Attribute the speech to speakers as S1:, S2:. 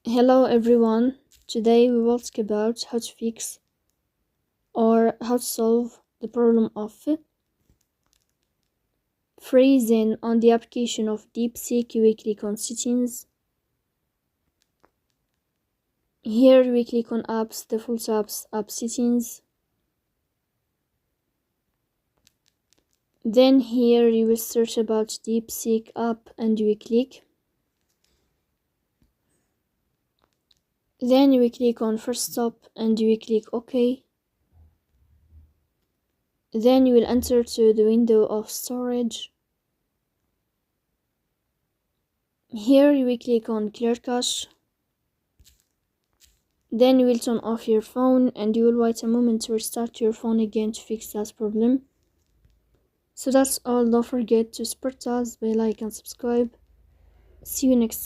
S1: Hello everyone, today we will talk about how to fix or how to solve the problem of freezing on the application of DeepSeek. We click on settings. Here we click on apps, default apps, app settings. Then here you will search about DeepSeek app and you will click. Then you will click on first stop and you will click OK. Then you will enter to the window of storage. Here you will click on clear cache. Then you will turn off your phone and you will wait a moment to restart your phone again to fix that problem. So that's all. Don't forget to support us by like and subscribe. See you next time.